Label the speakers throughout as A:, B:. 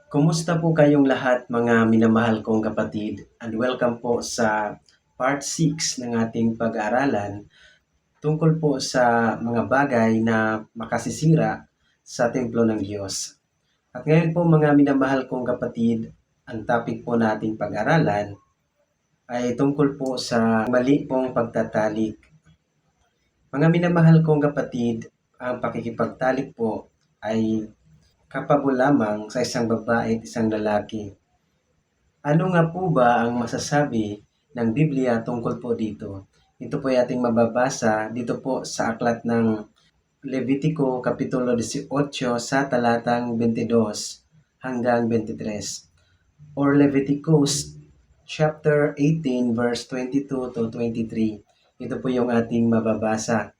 A: Kumusta po kayong lahat mga minamahal kong kapatid, and welcome po sa part 6 ng ating pag-aaralan tungkol po sa mga bagay na makasisira sa templo ng Diyos. At ngayon po mga minamahal kong kapatid, ang topic po nating pag-aralan ay tungkol po sa mali pong pagtatalik. Mga minamahal kong kapatid, ang pakikipagtalik po ay kapabo lamang sa isang babae at isang lalaki. Ano nga po ba ang masasabi ng Biblia tungkol po dito? Ito po ay ating mababasa dito po sa aklat ng Levitico Kapitulo 18 sa talatang 22 hanggang 23 or Leviticus chapter 18 verse 22 to 23. Ito po yung ating mababasa.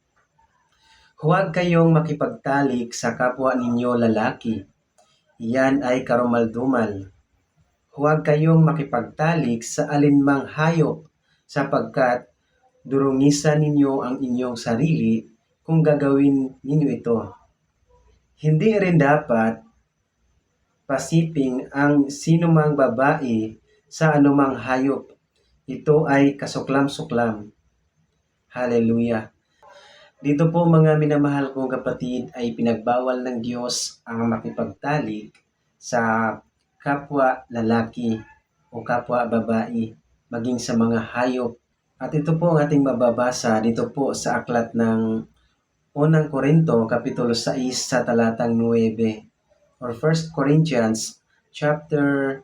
A: Huwag kayong makipagtalik sa kapwa ninyo lalaki. Iyan ay karumaldumal. Huwag kayong makipagtalik sa alinmang hayop sapagkat durungisan ninyo ang inyong sarili kung gagawin ninyo ito. Hindi rin dapat pasiping ang sinumang babae sa anumang hayop. Ito ay kasuklam-suklam. Hallelujah. Dito po mga minamahal kong kapatid ay pinagbawal ng Diyos ang makipagtalik sa kapwa lalaki o kapwa babae, maging sa mga hayop. At ito po ang ating mababasa dito po sa aklat ng Unang Korinto, Kapitulo 6 sa talatang 9 or 1 Corinthians chapter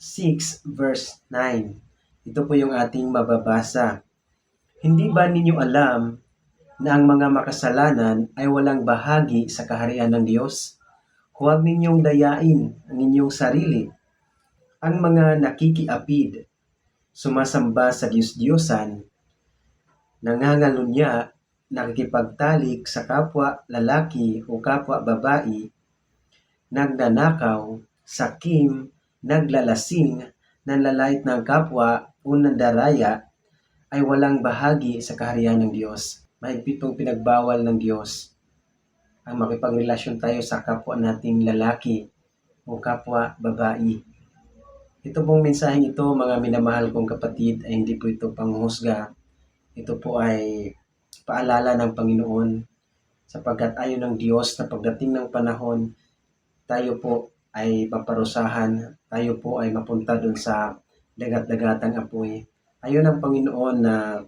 A: 6 verse 9. Ito po yung ating mababasa. Hindi ba ninyo alam na ang mga makasalanan ay walang bahagi sa kaharian ng Diyos? Huwag ninyong dayain ang inyong sarili. Ang mga nakikiapid, sumasamba sa Diyos-Diyosan, nangangalunya, nakikipagtalik sa kapwa lalaki o kapwa babae, nagnanakaw, sakim, naglalasing, nanlalait ng kapwa o nandaraya, ay walang bahagi sa kaharian ng Diyos. Mahigpit pong pinagbawal ng Diyos ang makipagrelasyon tayo sa kapwa nating lalaki o kapwa babae. Ito pong mensaheng ito, mga minamahal kong kapatid, ay hindi po ito panghusga. Ito po ay paalala ng Panginoon sapagkat ayon ng Diyos na pagdating ng panahon, tayo po ay maparusahan, tayo po ay mapunta dun sa dagat-dagatang apoy. Ayon ng Panginoon na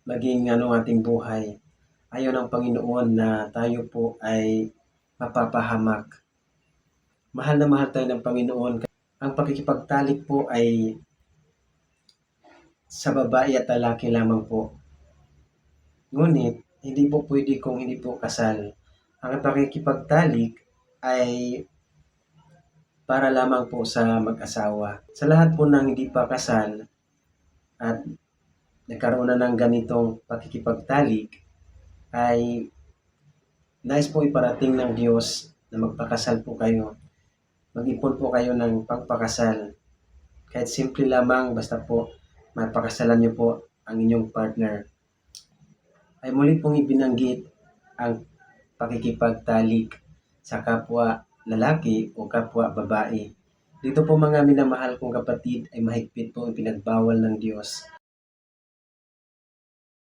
A: maging ating buhay. Ayon ng Panginoon na tayo po ay mapapahamak. Mahal na mahal tayo ng Panginoon. Ang pakikipagtalik po ay sa babae at lalaki lamang po. Ngunit, hindi po pwede kung hindi po kasal. Ang pakikipagtalik ay para lamang po sa mag-asawa. Sa lahat po ng hindi pa kasal at nagkaroon na ng ganitong pakikipagtalik, ay nais po iparating ng Diyos na magpakasal po kayo. Mag-ipon po kayo ng pagpakasal. Kahit simple lamang, basta po mapakasalan niyo po ang inyong partner. Ay muli pong ibinanggit ang pakikipagtalik sa kapwa lalaki o kapwa babae. Dito po mga minamahal kong kapatid ay mahigpit po ang pinagbawal ng Diyos.